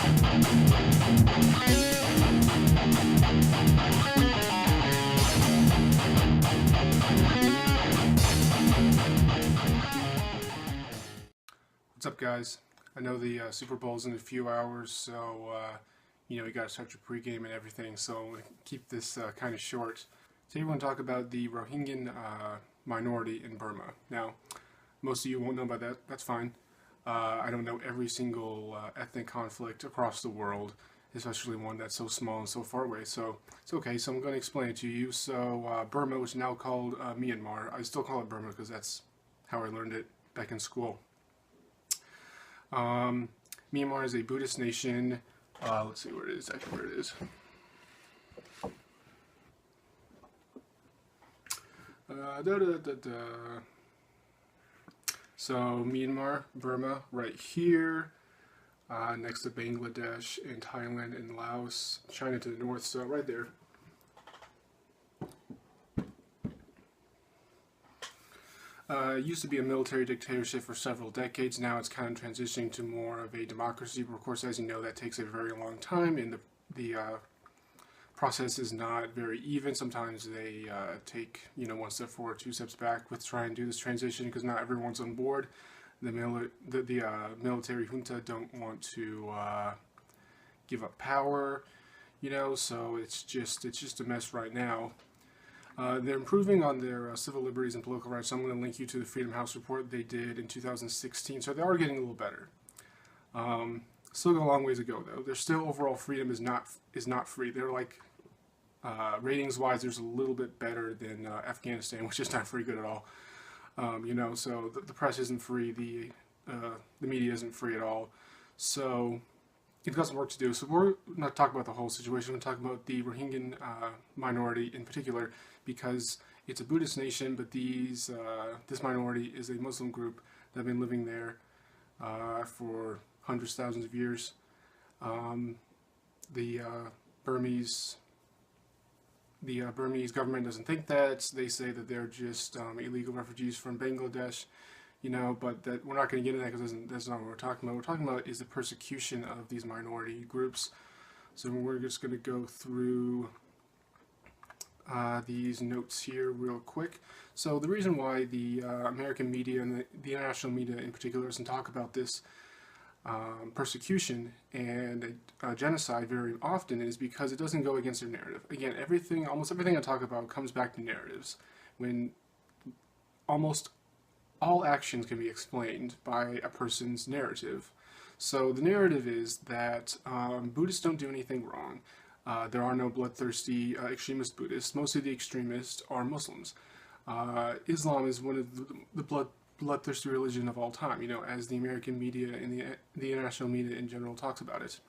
What's up, guys? I know the Super Bowl's in a few hours, so you got to start your pregame and everything. So I'm gonna keep this kind of short. Today we're going to talk about the Rohingya minority in Burma. Now, most of you won't know about that. That's fine. I don't know every single ethnic conflict across the world, especially one that's so small and so far away. So it's okay. So I'm going to explain it to you. So Burma, which is now called Myanmar, I still call it Burma because that's how I learned it back in school. Myanmar is a Buddhist nation. Let's see where it is, exactly where it is. So Myanmar, Burma, right here, next to Bangladesh and Thailand and Laos, China to the north, so right there. It used to be a military dictatorship for several decades. Now it's kind of transitioning to more of a democracy. But of course, as you know, that takes a very long time, and the process is not very even. Sometimes they take one step forward, two steps back with trying to do this transition because not everyone's on board. The military junta don't want to give up power, so it's just a mess right now. They're improving on their civil liberties and political rights. So I'm going to link you to the Freedom House report they did in 2016. So they are getting a little better. Still got a long ways to go, though. Their still overall freedom is not free. They're like ratings-wise, there's a little bit better than Afghanistan, which is not very good at all. So the press isn't free. The media isn't free at all. So it's got some work to do. So we're not talking about the whole situation. We're talking about the Rohingya minority in particular, because it's a Buddhist nation, but this minority is a Muslim group that have been living there for hundreds, thousands of years. The Burmese government doesn't think that. They say that they're just illegal refugees from Bangladesh, but that we're not going to get into that because that's not what we're talking about. What we're talking about is the persecution of these minority groups. So we're just going to go through these notes here real quick. So the reason why the American media and the international media in particular doesn't talk about this persecution and genocide very often is because it doesn't go against their narrative. Again, almost everything I talk about comes back to narratives. When almost all actions can be explained by a person's narrative. So the narrative is that Buddhists don't do anything wrong. There are no bloodthirsty extremist Buddhists. Most of the extremists are Muslims. Islam is one of the bloodthirsty religion of all time, as the American media and the international media in general talks about it.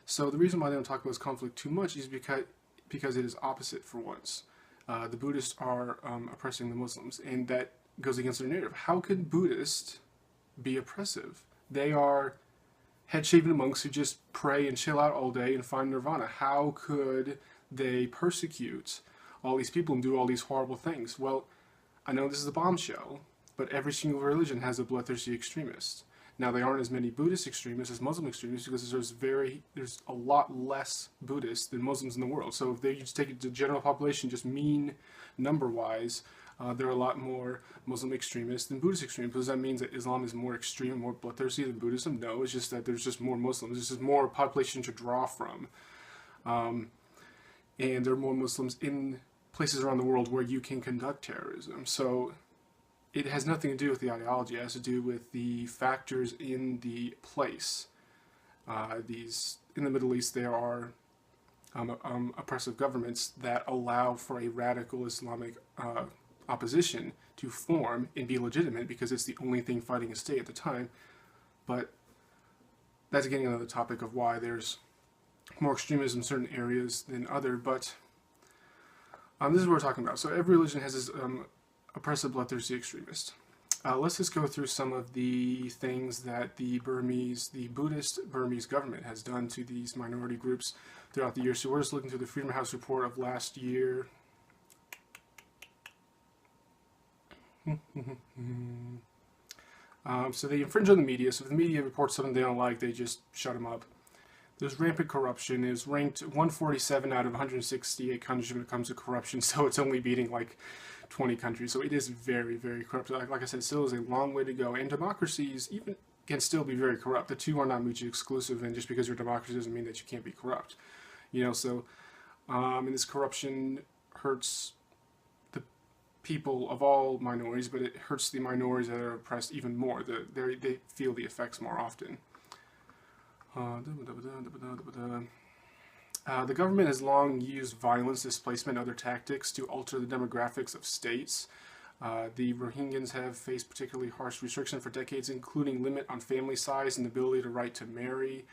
So the reason why they don't talk about this conflict too much is because it is opposite for once. The Buddhists are oppressing the Muslims, and that goes against their narrative. How could Buddhists be oppressive? They are head-shaven monks who just pray and chill out all day and find nirvana. How could they persecute all these people and do all these horrible things? Well, I know this is a bombshell, but every single religion has a bloodthirsty extremist. Now, there aren't as many Buddhist extremists as Muslim extremists because there's a lot less Buddhists than Muslims in the world. So if they just take it to the general population, just mean number-wise, there are a lot more Muslim extremists than Buddhist extremists. Does that mean that Islam is more extreme, more bloodthirsty than Buddhism? No, it's just that there's just more Muslims. There's just more population to draw from. And there are more Muslims in places around the world where you can conduct terrorism. So it has nothing to do with the ideology. It has to do with the factors in the place. In the Middle East, there are oppressive governments that allow for a radical Islamic opposition to form and be legitimate because it's the only thing fighting a state at the time. But that's getting another topic of why there's more extremism in certain areas than other. But this is what we're talking about. So every religion has this oppressive, bloodthirsty extremist. Let's just go through some of the things that the Buddhist Burmese government has done to these minority groups throughout the year. So we're just looking through the Freedom House report of last year. So they infringe on the media. So if the media reports something they don't like, they just shut them up. There's rampant corruption. It's ranked 147 out of 168 countries when it comes to corruption, so it's only beating like 20 countries. So it is very, very corrupt. Like I said, still is a long way to go. And democracies even can still be very corrupt. The two are not mutually exclusive, and just because you're a democracy doesn't mean that you can't be corrupt. So and this corruption hurts the people of all minorities, but it hurts the minorities that are oppressed even more. They feel the effects more often. The government has long used violence, displacement, and other tactics to alter the demographics of states. The Rohingyans have faced particularly harsh restrictions for decades, including limit on family size and the ability to right to marry.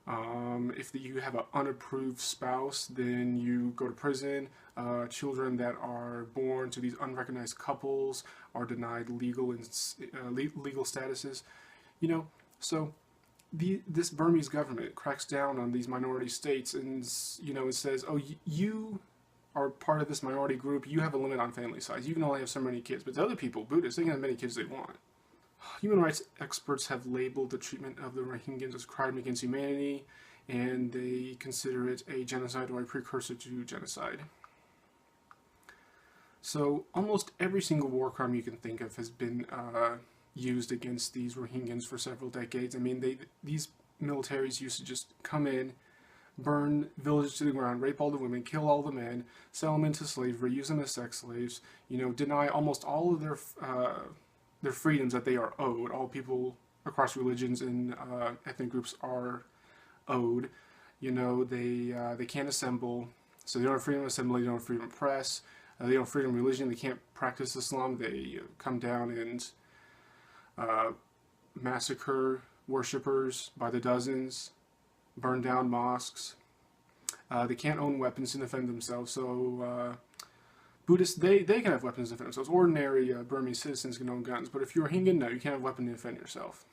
If you have an unapproved spouse, then you go to prison. Children that are born to these unrecognized couples are denied legal statuses. So this Burmese government cracks down on these minority states, and it says, oh, you are part of this minority group, you have a limit on family size, you can only have so many kids. But the other people, Buddhists, they can have as many kids as they want. Human rights experts have labeled the treatment of the Rohingyans as crime against humanity, and they consider it a genocide or a precursor to genocide. So almost every single war crime you can think of has been used against these Rohingyans for several decades. I mean, these militaries used to just come in, burn villages to the ground, rape all the women, kill all the men, sell them into slavery, use them as sex slaves, deny almost all of their freedoms that they are owed. All people across religions and ethnic groups are owed. They can't assemble, so they don't have freedom of assembly, they don't have freedom of press, they don't have freedom of religion, they can't practice Islam, they come down and massacre worshippers by the dozens, burn down mosques. They can't own weapons to defend themselves, so Buddhists, they can have weapons to defend themselves. Ordinary Burmese citizens can own guns, but if you're Rohingya, no, you can't have a weapon to defend yourself.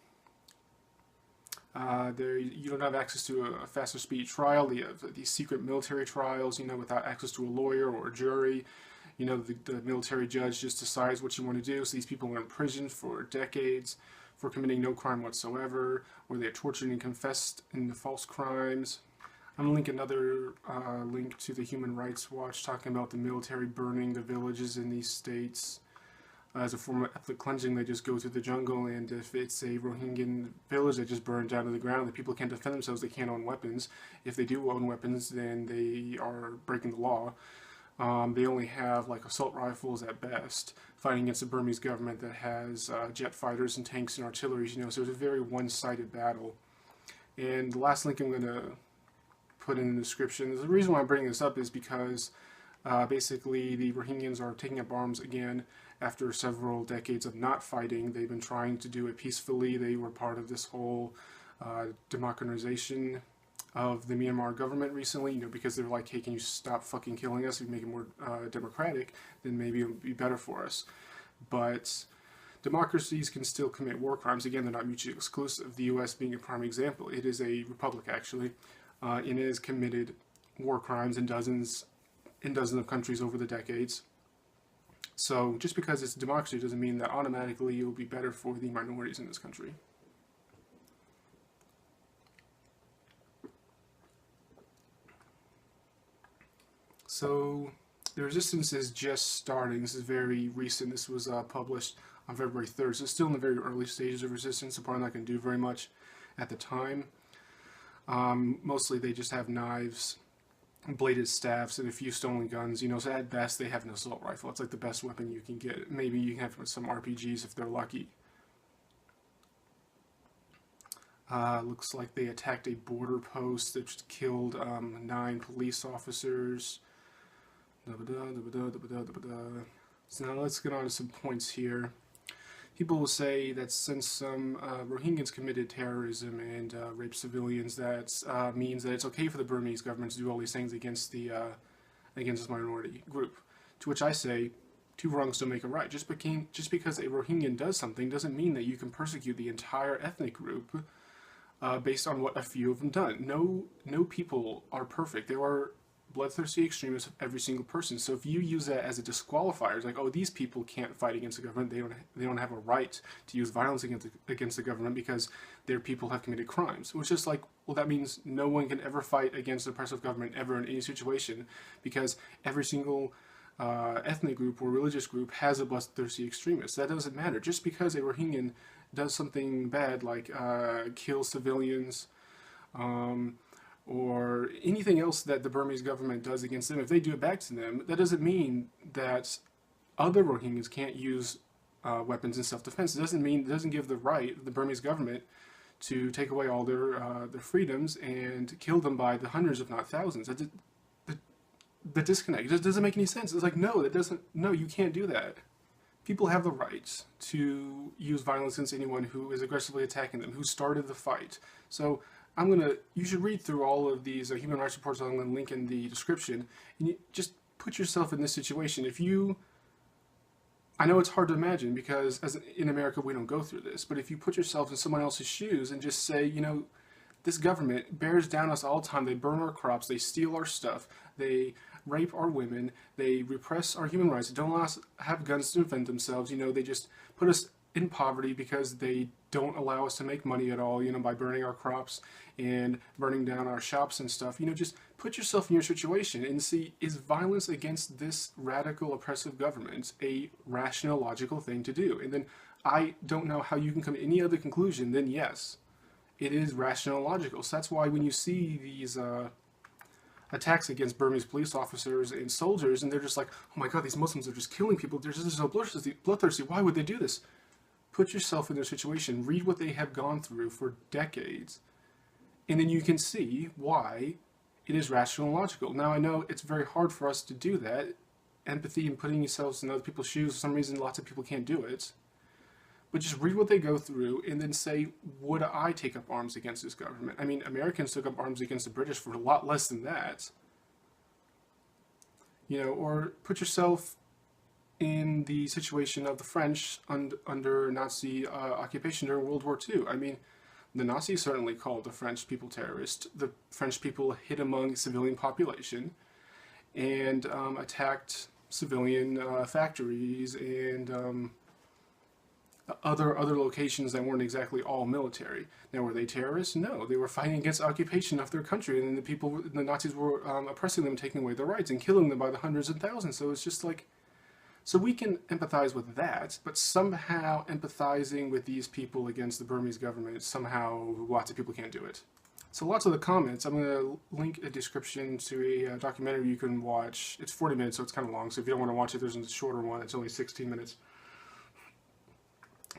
You don't have access to a faster speed trial. They have these secret military trials, without access to a lawyer or a jury. The military judge just decides what you want to do. So these people are in prison for decades for committing no crime whatsoever, or they're tortured and confessed in the false crimes. I'm going to link another link to the Human Rights Watch talking about the military burning the villages in these states. As a form of ethnic cleansing, they just go through the jungle, and if it's a Rohingyan village, they just burn down to the ground. The people can't defend themselves, they can't own weapons. If they do own weapons, then they are breaking the law. They only have like assault rifles at best, fighting against the Burmese government that has jet fighters and tanks and artillery. So it's a very one-sided battle. And the last link I'm going to put in the description. The reason why I'm bringing this up is because basically the Rohingyans are taking up arms again after several decades of not fighting. They've been trying to do it peacefully. They were part of this whole democratization of the Myanmar government recently, because they're like, hey, can you stop fucking killing us? If you make it more democratic, then maybe it'll be better for us. But democracies can still commit war crimes. Again, they're not mutually exclusive. The U.S. being a prime example. It is a republic, actually. And it has committed war crimes in dozens of countries over the decades. So just because it's a democracy doesn't mean that automatically it will be better for the minorities in this country. So the resistance is just starting. This is very recent. This was published on February 3rd. So it's still in the very early stages of resistance. So probably not going to do very much at the time. Mostly they just have knives, bladed staffs, and a few stolen guns. So at best they have an assault rifle. It's like the best weapon you can get. Maybe you can have some RPGs if they're lucky. Looks like they attacked a border post that killed 9 police officers. So now let's get on to some points here. People will say that since some Rohingyans committed terrorism and raped civilians, that means that it's okay for the Burmese government to do all these things against this minority group. To which I say, two wrongs don't make a right. Just because a Rohingyan does something doesn't mean that you can persecute the entire ethnic group based on what a few of them done. No people are perfect. There are bloodthirsty extremists of every single person. So if you use that as a disqualifier, it's like, oh, these people can't fight against the government. They don't have a right to use violence against the government because their people have committed crimes. Which is like, well, that means no one can ever fight against the oppressive government ever in any situation, because every single ethnic group or religious group has a bloodthirsty extremist. That doesn't matter. Just because a Rohingyan does something bad, like kill civilians, or anything else that the Burmese government does against them, if they do it back to them, that doesn't mean that other Rohingyas can't use weapons in self-defense. It doesn't give the Burmese government to take away all their freedoms and kill them by the hundreds, if not thousands. The disconnect, it doesn't make any sense. It's like, no, you can't do that. People have the right to use violence against anyone who is aggressively attacking them, who started the fight. So you should read through all of these human rights reports. I'm going to link in the description, and you just put yourself in this situation. I know it's hard to imagine because in America we don't go through this, but if you put yourself in someone else's shoes and just say, this government bears down us all the time, they burn our crops, they steal our stuff, they rape our women, they repress our human rights, they don't allow us to have guns to defend themselves, they just put us in poverty because they don't allow us to make money at all, by burning our crops and burning down our shops and stuff. Just put yourself in your situation and see, is violence against this radical, oppressive government a rational, logical thing to do? And then I don't know how you can come to any other conclusion than yes, it is rational and logical. So that's why when you see these attacks against Burmese police officers and soldiers, and they're just like, oh my god, these Muslims are just killing people, they're just so bloodthirsty, why would they do this? Put yourself in their situation, read what they have gone through for decades, and then you can see why it is rational and logical. Now, I know it's very hard for us to do that. Empathy and putting yourselves in other people's shoes, for some reason lots of people can't do it. But just read what they go through and then say, would I take up arms against this government? I mean, Americans took up arms against the British for a lot less than that. Or put yourself in the situation of the French under Nazi occupation during World War II. I mean, the Nazis certainly called the French people terrorists. The French people hid among civilian population and attacked civilian factories and other locations that weren't exactly all military. Now, were they terrorists? No, they were fighting against occupation of their country, and the Nazis were oppressing them, taking away their rights, and killing them by the hundreds and thousands. So it's just like, so we can empathize with that, but somehow empathizing with these people against the Burmese government, somehow lots of people can't do it. So lots of the comments, I'm going to link a description to a documentary you can watch. It's 40 minutes, so it's kind of long, so if you don't want to watch it, there's a shorter one. It's only 16 minutes.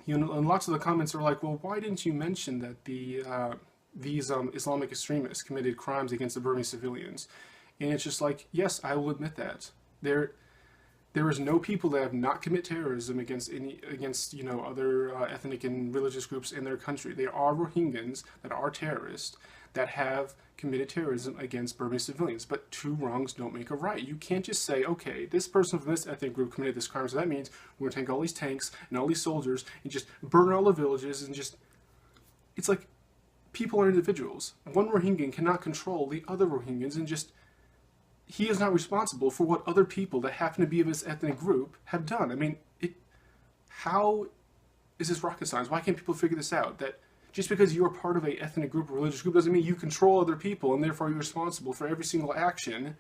And lots of the comments are like, well, why didn't you mention that these Islamic extremists committed crimes against the Burmese civilians? And it's just like, yes, I will admit that. There is no people that have not commit terrorism against other ethnic and religious groups in their country. There are Rohingyans that are terrorists that have committed terrorism against Burmese civilians, but two wrongs don't make a right. You can't just say, okay, this person from this ethnic group committed this crime, so that means we're gonna take all these tanks and all these soldiers and just burn all the villages and just, it's like, people are individuals. One Rohingyan cannot control the other Rohingyans, and just, he is not responsible for what other people that happen to be of his ethnic group have done. I mean, how is this rocket science? Why can't people figure this out? That just because you're part of an ethnic group or religious group doesn't mean you control other people, and therefore you're responsible for every single action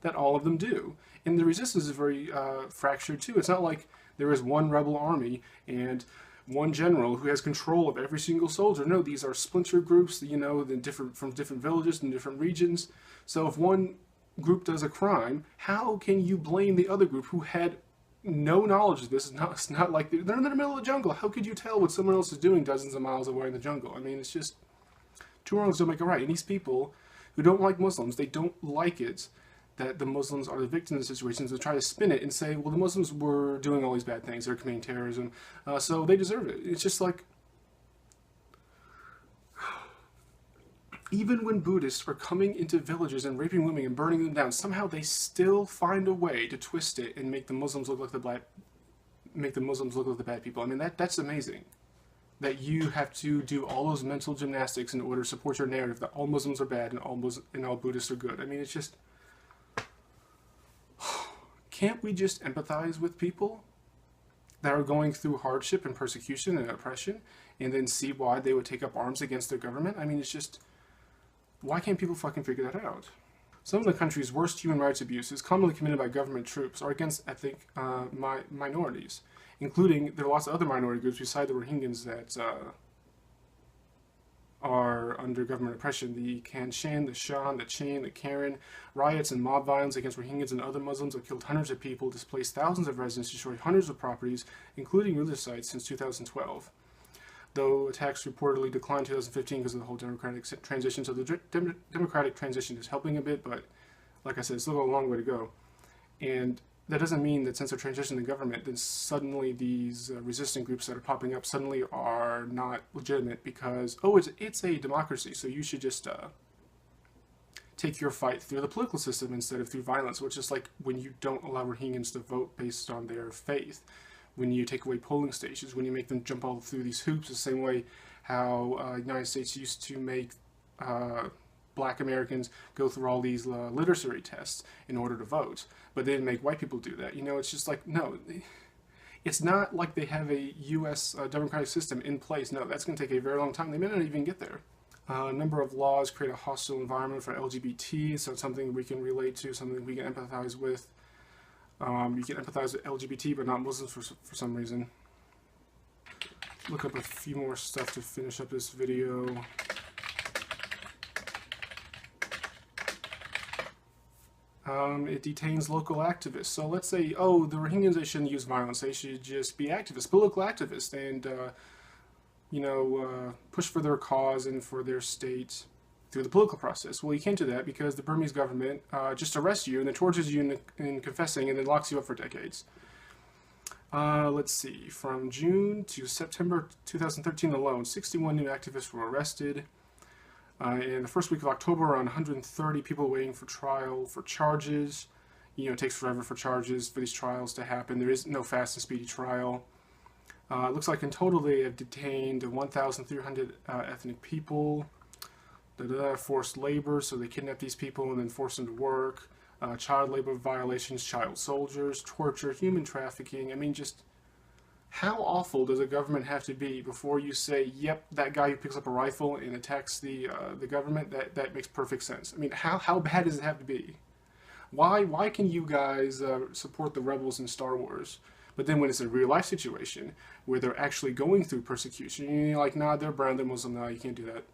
that all of them do. And the resistance is very fractured too. It's not like there is one rebel army and one general who has control of every single soldier. No, these are splinter groups, from different villages and different regions. So if one group does a crime, how can you blame the other group who had no knowledge of this? It's not like they're in the middle of the jungle. How could you tell what someone else is doing dozens of miles away in the jungle? I mean, it's just, two wrongs don't make a right. And these people who don't like Muslims, they don't like it that the Muslims are the victims of the situation, so they try to spin it and say, well, the Muslims were doing all these bad things, they're committing terrorism, so they deserve it. It's just like, even when Buddhists are coming into villages and raping women and burning them down, somehow they still find a way to twist it and make the Muslims look like the bad people. I mean, that's amazing. That you have to do all those mental gymnastics in order to support your narrative that all Muslims are bad and all Buddhists are good. I mean, it's just, can't we just empathize with people that are going through hardship and persecution and oppression, and then see why they would take up arms against their government? I mean, it's just, why can't people fucking figure that out? Some of the country's worst human rights abuses commonly committed by government troops are against ethnic minorities, including, there are lots of other minority groups besides the Rohingyas that are under government oppression. The Kanshan, the Shan, the Chin, the Karen, riots and mob violence against Rohingyas and other Muslims have killed hundreds of people, displaced thousands of residents, destroyed hundreds of properties, including religious sites, since 2012. Though attacks reportedly declined in 2015 because of the whole democratic transition, so the democratic transition is helping a bit, but like I said, it's still a long way to go. And that doesn't mean that since they're transitioning the government, then suddenly these resistant groups that are popping up suddenly are not legitimate because, oh, it's a democracy, so you should just take your fight through the political system instead of through violence, which is like when you don't allow Rohingyans to vote based on their faith, when you take away polling stations, when you make them jump all through these hoops, the same way how the United States used to make Black Americans go through all these literacy tests in order to vote, but they didn't make white people do that. You know, it's just like, no, it's not like they have a U.S. Democratic system in place. No, that's going to take a very long time. They may not even get there. A number of laws create a hostile environment for LGBT, so it's something we can relate to, something we can empathize with. You can empathize with LGBT, but not Muslims for some reason. Look up a few more stuff to finish up this video. It detains local activists. So let's say, oh, the Rohingyas, they shouldn't use violence. They should just be activists, political activists, and, push for their cause and for their state through the political process. Well, you can't do that because the Burmese government just arrests you and then tortures you in confessing and then locks you up for decades. Let's see, from June to September 2013 alone, 61 new activists were arrested. In the first week of October, around 130 people waiting for trial for charges. You know, it takes forever for these trials to happen. There is no fast and speedy trial. It looks like in total they have detained 1,300 ethnic people. Forced labor, so they kidnap these people and then force them to work. Child labor violations, child soldiers, torture, human trafficking. I mean, just how awful does a government have to be before you say, yep, that guy who picks up a rifle and attacks the government, that makes perfect sense? I mean, how bad does it have to be? Why can you guys support the rebels in Star Wars, but then when it's a real life situation where they're actually going through persecution, you're like, nah, they're brown, they're Muslim, no, you can't do that.